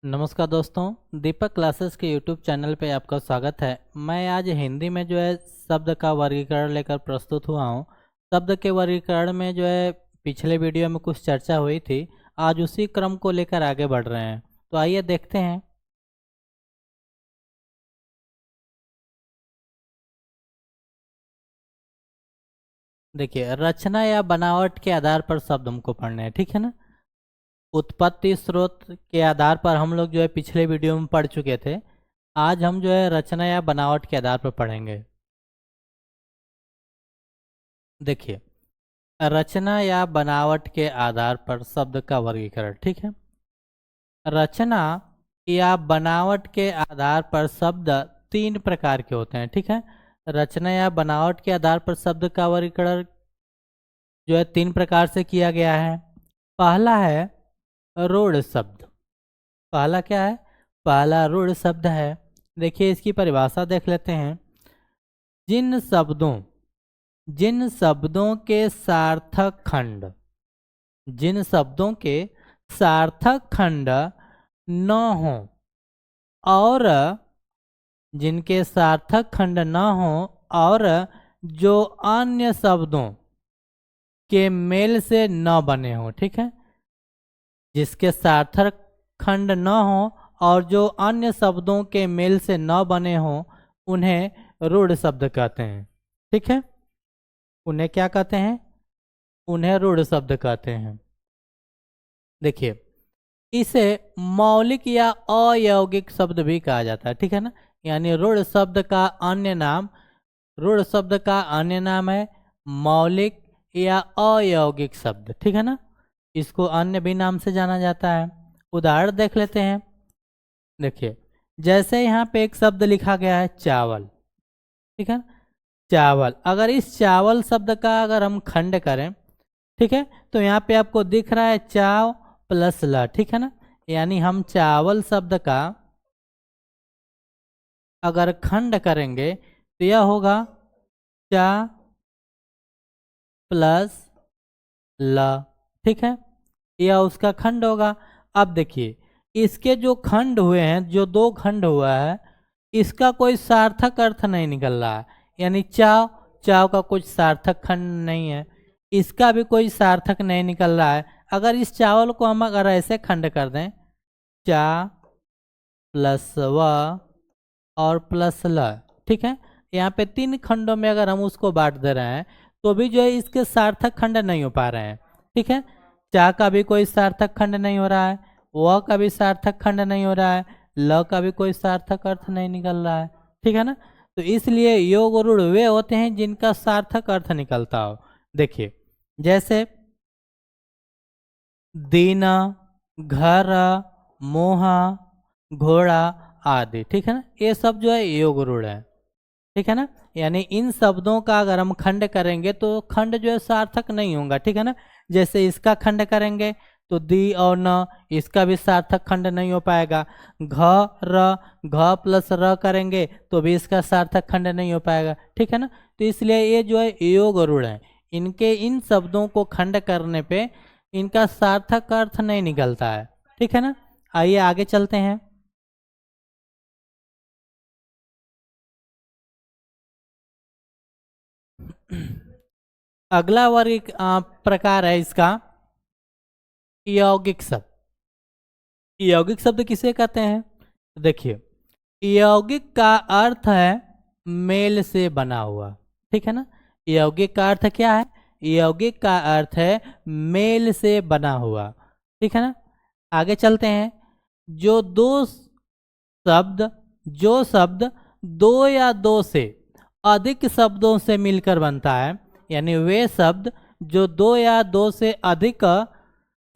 नमस्कार दोस्तों, दीपक क्लासेस के यूट्यूब चैनल पे आपका स्वागत है। मैं आज हिंदी में शब्द का वर्गीकरण लेकर प्रस्तुत हुआ हूँ। शब्द के वर्गीकरण में पिछले वीडियो में कुछ चर्चा हुई थी। आज उसी क्रम को लेकर आगे बढ़ रहे हैं, तो आइए देखते हैं। देखिए, रचना या बनावट के आधार पर शब्द हमको पढ़ने हैं, ठीक है ना। उत्पत्ति स्रोत के आधार पर हम लोग पिछले वीडियो में पढ़ चुके थे। आज हम रचना या बनावट के आधार पर पढ़ेंगे। देखिए, रचना या बनावट के आधार पर शब्द का वर्गीकरण, ठीक है। रचना या बनावट के आधार पर शब्द तीन प्रकार के होते हैं, ठीक है। रचना या बनावट के आधार पर शब्द का वर्गीकरण तीन प्रकार से किया गया है। पहला है रूढ़ शब्द। पहला क्या है? पहला रूढ़ शब्द है। देखिए, इसकी परिभाषा देख लेते हैं। जिन शब्दों के सार्थक खंड जिन शब्दों के सार्थक खंड न हो और जिनके सार्थक खंड न हो और जो अन्य शब्दों के मेल से न बने हो, ठीक है। जिसके सार्थक खंड न हो और जो अन्य शब्दों के मेल से न बने हो, उन्हें रूढ़ शब्द कहते हैं, ठीक है। उन्हें क्या कहते हैं? उन्हें रूढ़ शब्द कहते हैं। देखिए, इसे मौलिक या अयौगिक शब्द भी कहा जाता है, ठीक है ना। यानी रूढ़ शब्द का अन्य नाम है मौलिक या अयौगिक शब्द, ठीक है ना। इसको अन्य भी नाम से जाना जाता है। उदाहरण देख लेते हैं। देखिए, जैसे यहाँ पे एक शब्द लिखा गया है चावल, ठीक है। चावल, अगर इस चावल शब्द का अगर हम खंड करें, ठीक है, तो यहाँ पे आपको दिख रहा है चाव प्लस ल, ठीक है ना। यानी हम चावल शब्द का अगर खंड करेंगे तो यह होगा चा प्लस ल, ठीक है। यह उसका खंड होगा। अब देखिए, इसके जो खंड हुए हैं, जो दो खंड हुआ है, इसका कोई सार्थक अर्थ नहीं निकल रहा है। यानी चाव चाव का कुछ सार्थक खंड नहीं है, इसका भी कोई सार्थक नहीं निकल रहा है। अगर इस चावल को हम अगर ऐसे खंड कर दें, चा प्लस व और प्लस ल, ठीक है। यहाँ पे तीन खंडों में अगर हम उसको बांट दे रहे हैं तो भी इसके सार्थक खंड नहीं हो पा रहे हैं, ठीक है। चा का भी कोई सार्थक खंड नहीं हो रहा है, व का भी सार्थक खंड नहीं हो रहा है, ल का भी कोई सार्थक अर्थ नहीं निकल रहा है, ठीक है ना। तो इसलिए योग और रूढ़ वे होते हैं जिनका सार्थक अर्थ निकलता हो। देखिए, जैसे दीना, घर, मोहा, घोड़ा आदि, ठीक है ना। ये सब योग रूढ़ है, ठीक है ना। यानी इन शब्दों का अगर हम खंड करेंगे तो खंड सार्थक नहीं होगा, ठीक है ना। जैसे इसका खंड करेंगे तो दी और न, इसका भी सार्थक खंड नहीं हो पाएगा। घ प्लस र करेंगे तो भी इसका सार्थक खंड नहीं हो पाएगा, ठीक है ना। तो इसलिए ये योग रूढ़ है। इनके इन शब्दों को खंड करने पे इनका सार्थक अर्थ नहीं निकलता है, ठीक है ना। आइए आगे चलते हैं। अगला वर्ग प्रकार है इसका यौगिक शब्द। यौगिक शब्द किसे कहते हैं? देखिए, यौगिक का अर्थ है मेल से बना हुआ, ठीक है ना। यौगिक का अर्थ क्या है? यौगिक का अर्थ है मेल से बना हुआ, ठीक है ना। आगे चलते हैं। जो दो शब्द जो शब्द दो या दो से अधिक शब्दों से मिलकर बनता है, यानी वे शब्द जो दो या दो से अधिक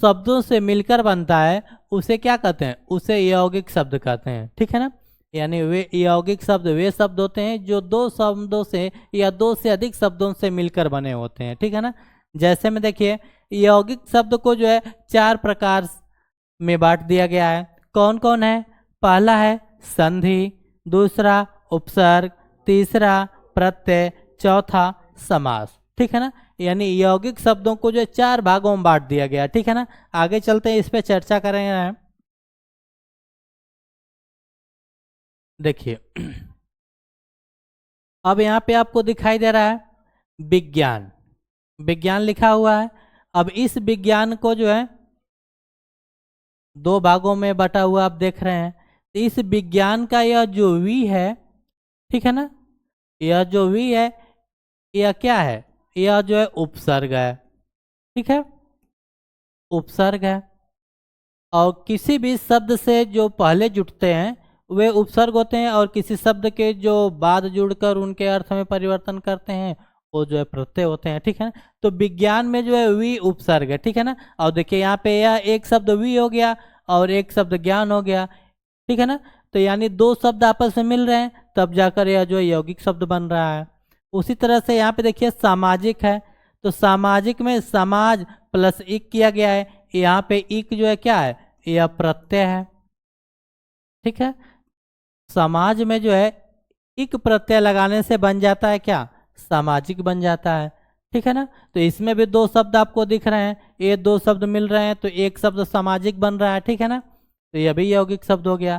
शब्दों से मिलकर बनता है, उसे क्या कहते हैं? उसे यौगिक शब्द कहते हैं, ठीक है ना। यानी वे यौगिक शब्द वे शब्द होते हैं जो दो शब्दों से या दो से अधिक शब्दों से मिलकर बने होते हैं, ठीक है ना। जैसे में देखिए, यौगिक शब्द को चार प्रकार में बांट दिया गया है। कौन कौन है? पहला है संधि, दूसरा उपसर्ग, तीसरा प्रत्यय, चौथा समास, ठीक है ना। यानी यौगिक शब्दों को चार भागों में बांट दिया गया, ठीक है ना। आगे चलते हैं, इस पे चर्चा करेंगे। देखिए अब यहाँ पे आपको दिखाई दे रहा है विज्ञान, विज्ञान लिखा हुआ है। अब इस विज्ञान को जो है दो भागों में बटा हुआ आप देख रहे हैं। तो इस विज्ञान का यह जो वी है, ठीक है ना, यह जो वी है यह क्या है, यह जो है उपसर्ग है, ठीक है, उपसर्ग है। और किसी भी शब्द से जो पहले जुड़ते हैं वे उपसर्ग होते हैं, और किसी शब्द के जो बाद जुड़कर उनके अर्थ में परिवर्तन करते हैं वो जो है प्रत्यय होते हैं, ठीक है ना। तो विज्ञान में जो है वी उपसर्ग है, ठीक है ना। और देखिए यहाँ पे यह एक शब्द वी हो गया और एक शब्द ज्ञान हो गया, ठीक है ना। तो यानी दो शब्द आपस में मिल रहे हैं तब जाकर यह जो है यौगिक शब्द बन रहा है। उसी तरह से यहाँ पे देखिए सामाजिक है, तो सामाजिक में समाज प्लस इक किया गया है, यहाँ पे इक जो है क्या है, यह प्रत्यय है, ठीक है। समाज में जो है इक प्रत्यय लगाने से बन जाता है क्या, सामाजिक बन जाता है, ठीक है ना। तो इसमें भी दो शब्द आपको दिख रहे हैं, ये दो शब्द मिल रहे हैं तो एक शब्द सामाजिक बन रहा है, ठीक है ना। तो यह भी यौगिक शब्द हो गया,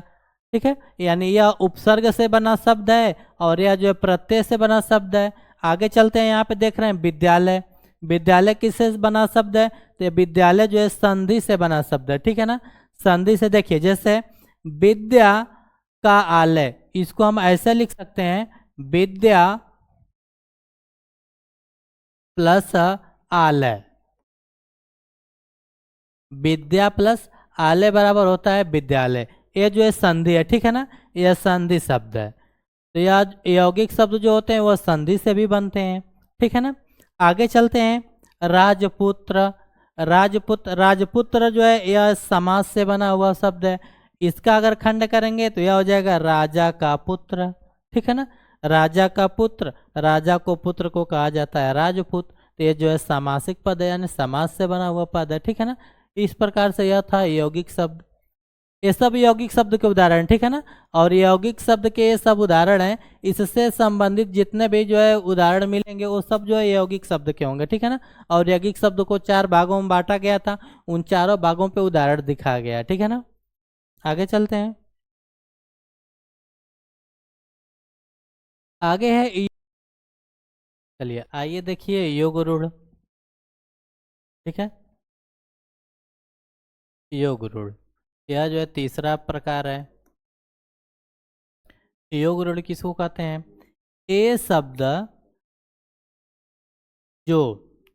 ठीक है। यानी यह उपसर्ग से बना शब्द है और यह जो है प्रत्यय से बना शब्द है। आगे चलते हैं, यहाँ पे देख रहे हैं विद्यालय, विद्यालय किससे बना शब्द है, तो ये विद्यालय जो है संधि से बना शब्द है, ठीक है ना। संधि से देखिए जैसे विद्या का आलय, इसको हम ऐसे लिख सकते हैं विद्या प्लस आलय, विद्या प्लस आलय बराबर होता है विद्यालय। ये जो है संधि है, ठीक है ना, यह संधि शब्द है। तो यह यौगिक शब्द जो होते हैं वह संधि से भी बनते हैं, ठीक है ना। आगे चलते हैं राजपुत्र, राजपुत्र, राजपुत्र जो है यह समास से बना हुआ शब्द है। इसका अगर खंड करेंगे तो यह हो जाएगा राजा का पुत्र, ठीक है ना। राजा का पुत्र, राजा को पुत्र को कहा जाता है राजपुत्र। तो ये जो है सामासिक पद है यानी समास से बना हुआ पद है, ठीक है ना। इस प्रकार से यह था यौगिक शब्द। ये सब यौगिक शब्द के उदाहरण, ठीक है ना। और यौगिक शब्द के ये सब उदाहरण हैं, इससे संबंधित जितने भी जो है उदाहरण मिलेंगे वो सब जो है यौगिक शब्द के होंगे, ठीक है ना। और यौगिक शब्द को 4 भागों में बांटा गया था, उन चारों भागों पे उदाहरण दिखाया गया, ठीक है ना। आगे चलते हैं, आगे है चलिए आइए देखिए योग रूढ़, ठीक है, योग रूढ़, यह जो है तीसरा प्रकार है। योग रूढ़ किसको कहते हैं, ये शब्द जो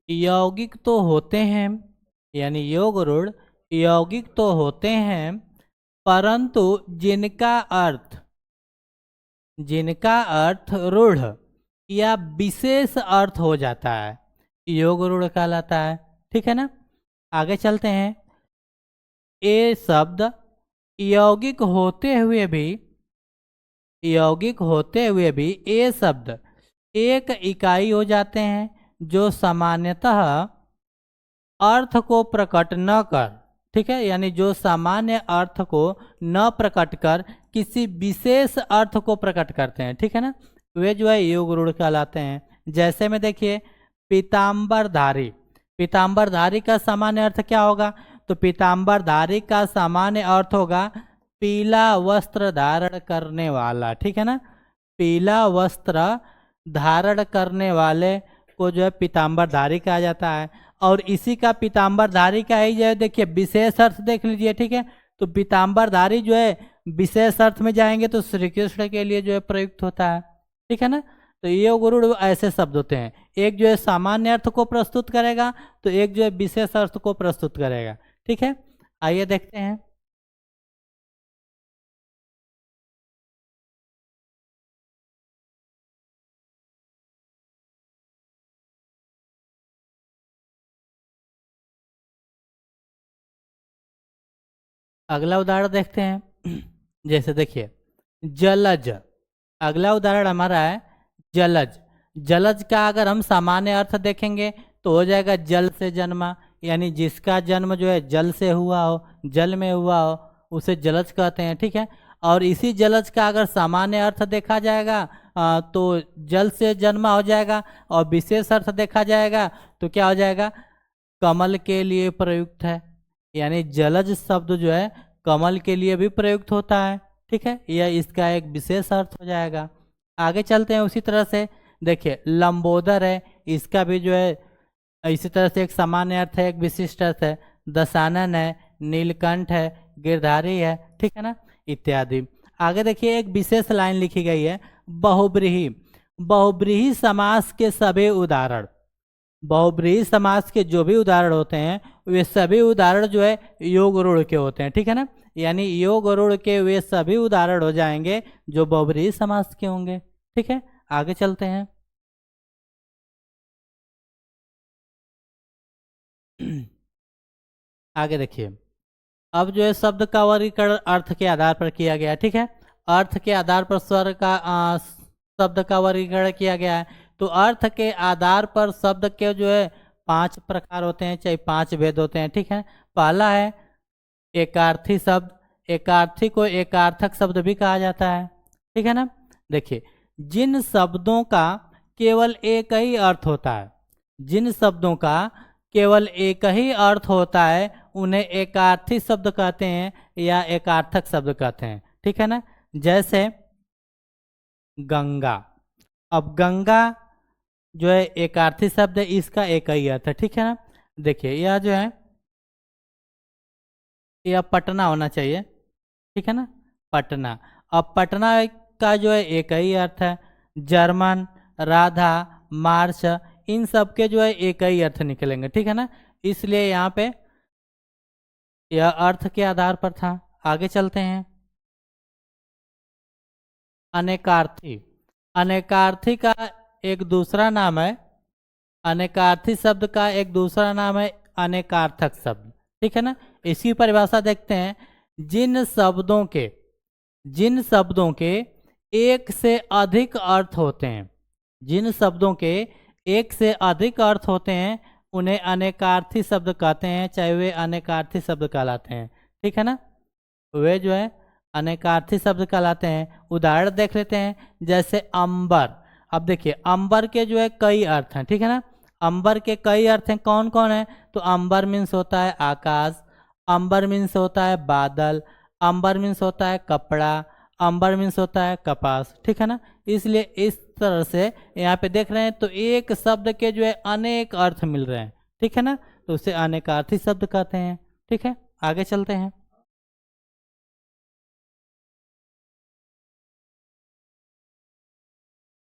यौगिक तो होते हैं, यानी योग रूढ़ यौगिक तो होते हैं परंतु जिनका अर्थ रूढ़ या विशेष अर्थ हो जाता है योग रूढ़ कहलाता है, ठीक है ना। आगे चलते हैं, ये शब्द यौगिक होते हुए भी, यौगिक होते हुए भी ये शब्द एक इकाई हो जाते हैं जो सामान्यतः अर्थ को प्रकट न कर, ठीक है, यानी जो सामान्य अर्थ को न प्रकट कर किसी विशेष अर्थ को प्रकट करते हैं, ठीक है ना। वे जो है योग रूढ़ कहलाते हैं। जैसे में देखिए पीताम्बरधारी, पीताम्बरधारी का सामान्य अर्थ क्या होगा, तो पीताम्बरधारी का सामान्य अर्थ होगा पीला वस्त्र धारण करने वाला, ठीक है ना। पीला वस्त्र धारण करने वाले को जो है पीताम्बरधारी कहा जाता है। और इसी का पीताम्बरधारी का ही जो है देखिए विशेष अर्थ देख लीजिए, ठीक है। तो पीताम्बरधारी जो है विशेष अर्थ में जाएंगे तो श्री कृष्ण के लिए जो है प्रयुक्त होता है, ठीक है ना। तो ये गुरु ऐसे शब्द होते हैं, एक जो है सामान्य अर्थ को प्रस्तुत करेगा तो एक जो है विशेष अर्थ को प्रस्तुत करेगा, ठीक है। आइए देखते हैं, अगला उदाहरण देखते हैं। जैसे देखिए जलज, अगला उदाहरण हमारा है जलज। जलज का अगर हम सामान्य अर्थ देखेंगे तो हो जाएगा जल से जन्मा, यानी जिसका जन्म जो है जल से हुआ हो, जल में हुआ हो उसे जलज कहते हैं, ठीक है। और इसी जलज का अगर सामान्य अर्थ देखा जाएगा तो जल से जन्मा हो जाएगा, और विशेष अर्थ देखा जाएगा तो क्या हो जाएगा, कमल के लिए प्रयुक्त है, यानी जलज शब्द जो है कमल के लिए भी प्रयुक्त होता है, ठीक है, यह इसका एक विशेष अर्थ हो जाएगा। आगे चलते हैं उसी तरह से। देखिए लंबोदर है, इसका भी जो है इसी तरह से एक सामान्य अर्थ है, एक विशिष्ट अर्थ है। दशानन है, नीलकंठ है, गिरधारी है, ठीक है ना, इत्यादि। आगे देखिए एक विशेष लाइन लिखी गई है, बहुब्रीही। बहुब्रीही समास के सभी उदाहरण, बहुब्रीही समास के जो भी उदाहरण होते हैं वे सभी उदाहरण जो है योग रूढ़ के होते हैं, ठीक है ना, यानी योग रूढ़ के वे सभी उदाहरण हो जाएंगे जो बहुब्रीही समास के होंगे। ठीक है, आगे चलते हैं। आगे देखिए, अब जो है शब्द का वर्गीकरण अर्थ के आधार पर किया गया है, ठीक है, अर्थ के आधार पर स्वर का शब्द का वर्गीकरण किया गया है। तो अर्थ के आधार पर शब्द के जो है 5 प्रकार होते हैं, चाहे 5 भेद होते हैं, ठीक है। पहला है एकार्थी शब्द, एकार्थी को एकार्थक शब्द भी कहा जाता है, ठीक है ना। देखिए जिन शब्दों का केवल एक ही अर्थ होता है, जिन शब्दों का केवल एक ही अर्थ होता है उन्हें एकार्थी शब्द कहते हैं या एकार्थक शब्द कहते हैं, ठीक है ना। जैसे गंगा, अब गंगा जो है एकार्थी शब्द है, इसका एक ही अर्थ है, ठीक है ना। देखिए यह जो है यह पटना होना चाहिए, ठीक है ना, पटना। अब पटना का जो है एक ही अर्थ है। जर्मन, राधा, मार्च, इन सब के जो है एक ही अर्थ निकलेंगे, ठीक है ना, इसलिए यहाँ पे यह अर्थ के आधार पर था। आगे चलते हैं। अनेकार्थी, अनेकार्थी का एक दूसरा नाम है, अनेकार्थी शब्द का एक दूसरा नाम है अनेकार्थक शब्द, ठीक है ना। इसकी परिभाषा देखते हैं, जिन शब्दों के, जिन शब्दों के एक से अधिक अर्थ होते हैं, जिन शब्दों के एक से अधिक अर्थ होते हैं उन्हें अनेकार्थी शब्द कहते हैं, चाहे वे अनेकार्थी शब्द कहलाते हैं, ठीक है ना, वे जो है अनेकार्थी शब्द कहलाते हैं। उदाहरण देख लेते हैं, जैसे अंबर। अब देखिए अंबर के जो है कई अर्थ हैं, ठीक है ना, अंबर के कई अर्थ हैं, कौन कौन है, तो अंबर मीन्स होता है आकाश, अंबर मीन्स होता है बादल, अंबर मीन्स होता है कपड़ा, अंबर मीन्स होता है कपास, ठीक है ना। इसलिए इस तरह से यहाँ पे देख रहे हैं तो एक शब्द के जो है अनेक अर्थ मिल रहे हैं, ठीक है ना, तो उसे अनेकार्थी शब्द कहते हैं, ठीक है। आगे चलते हैं।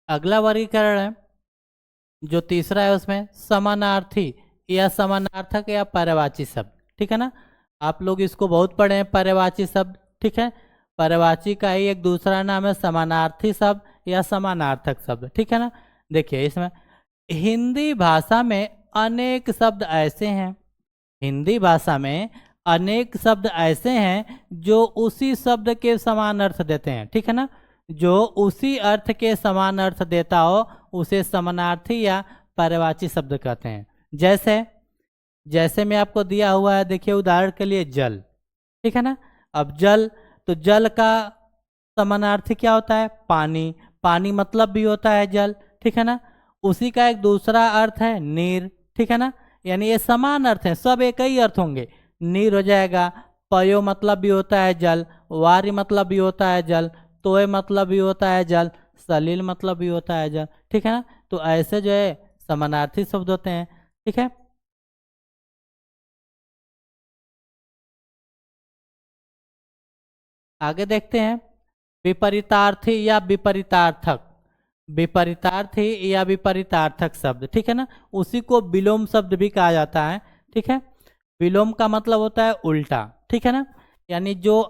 अगला वर्गीकरण है जो तीसरा है, उसमें समानार्थी या समानार्थक या पर्यायवाची शब्द, ठीक है ना। आप लोग इसको बहुत पढ़े हैं, पर्यायवाची शब्द, ठीक है। पर्यायवाची का ही एक दूसरा नाम है समानार्थी शब्द या समानार्थक शब्द, ठीक है ना। देखिए इसमें हिंदी भाषा में अनेक शब्द ऐसे हैं, हिंदी भाषा में अनेक शब्द ऐसे हैं जो उसी शब्द के समान अर्थ देते हैं, ठीक है ना, जो उसी अर्थ के समान अर्थ देता हो उसे समानार्थी या पर्यायवाची शब्द कहते हैं। जैसे जैसे मैं आपको दिया हुआ है, देखिए उदाहरण के लिए जल, ठीक है ना। अब जल, तो जल का समानार्थी क्या होता है, पानी, पानी मतलब भी होता है जल, ठीक है ना। उसी का एक दूसरा अर्थ है नीर, ठीक है ना, यानी ये समान अर्थ हैं, सब एक ही अर्थ होंगे। नीर हो जाएगा, पयो मतलब भी होता है जल, वारी मतलब भी होता है जल, तोय मतलब भी होता है जल, सलील मतलब भी होता है जल, ठीक है ना। तो ऐसे जो है समानार्थी शब्द होते हैं, ठीक है। आगे देखते हैं विपरीतार्थी या विपरीतार्थक, विपरीतार्थी या विपरीतार्थक शब्द, ठीक है ना, उसी को विलोम शब्द भी कहा जाता है, ठीक है। विलोम का मतलब होता है उल्टा, ठीक है ना, यानी जो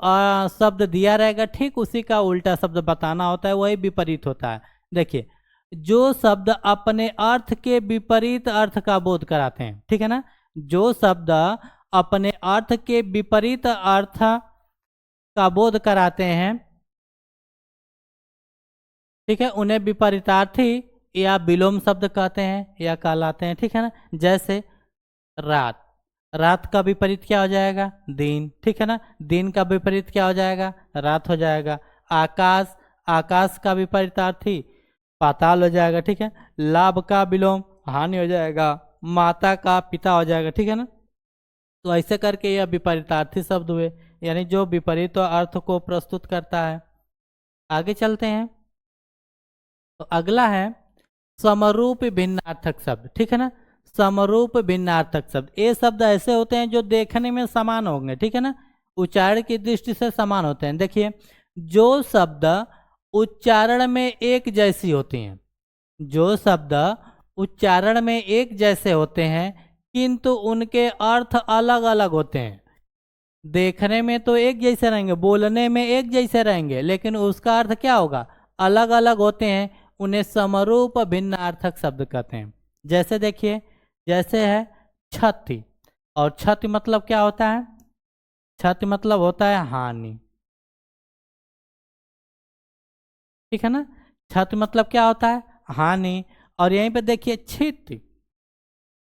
शब्द दिया रहेगा ठीक उसी का उल्टा शब्द बताना होता है, वही विपरीत होता है। देखिए जो शब्द अपने अर्थ के विपरीत अर्थ का बोध कराते हैं, ठीक है ना, जो शब्द अपने अर्थ के विपरीत अर्थ का बोध कराते हैं, ठीक है, उन्हें विपरीतार्थी या विलोम शब्द कहते हैं या कहलाते हैं, ठीक है ना। जैसे रात, रात का विपरीत क्या हो जाएगा, दिन, ठीक है ना, दिन का विपरीत क्या हो जाएगा, रात हो जाएगा। आकाश, आकाश का विपरीतार्थी पाताल हो जाएगा, ठीक है। लाभ का विलोम हानि हो जाएगा, माता का पिता हो जाएगा, ठीक है ना। तो ऐसे करके यह विपरीतार्थी शब्द हुए, यानी जो विपरीत अर्थ को प्रस्तुत करता है। आगे चलते हैं। तो अगला है समरूप भिन्नार्थक शब्द, ठीक है ना। समरूप भिन्नार्थक शब्द, ये शब्द ऐसे होते हैं जो देखने में समान होंगे, ठीक है ना, उच्चारण की दृष्टि से समान होते हैं। देखिए, जो शब्द उच्चारण में एक जैसी होती हैं, जो शब्द उच्चारण में एक जैसे होते हैं किंतु उनके अर्थ अलग अलग होते हैं। देखने में तो एक जैसे रहेंगे, बोलने में एक जैसे रहेंगे, लेकिन उसका अर्थ क्या होगा, अलग अलग होते हैं, उन्हें समरूप भिन्नार्थक शब्द कहते हैं। जैसे देखिए, जैसे है क्षति, और क्षति मतलब क्या होता है, क्षति मतलब होता है हानि, ठीक है ना। क्षति मतलब क्या होता है, हानि। और यहीं पे देखिए क्षिति,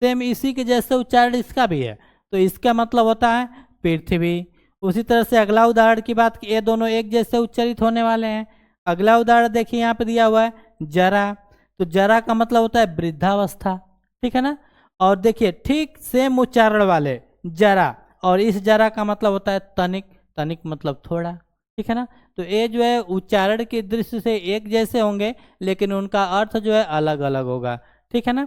सेम इसी के जैसे उच्चारण इसका भी है, तो इसका मतलब होता है पृथ्वी। उसी तरह से अगला उदाहरण की बात की, ये दोनों एक जैसे उच्चारित होने वाले हैं। अगला उदाहरण देखिए, यहाँ पे दिया हुआ है जरा, तो जरा का मतलब होता है वृद्धावस्था, ठीक है ना। और देखिए ठीक सेम उच्चारण वाले जरा, और इस जरा का मतलब होता है तनिक, तनिक मतलब थोड़ा, ठीक है ना। तो ये जो है उच्चारण की दृष्टि से एक जैसे होंगे, लेकिन उनका अर्थ जो है अलग अलग होगा, ठीक है ना।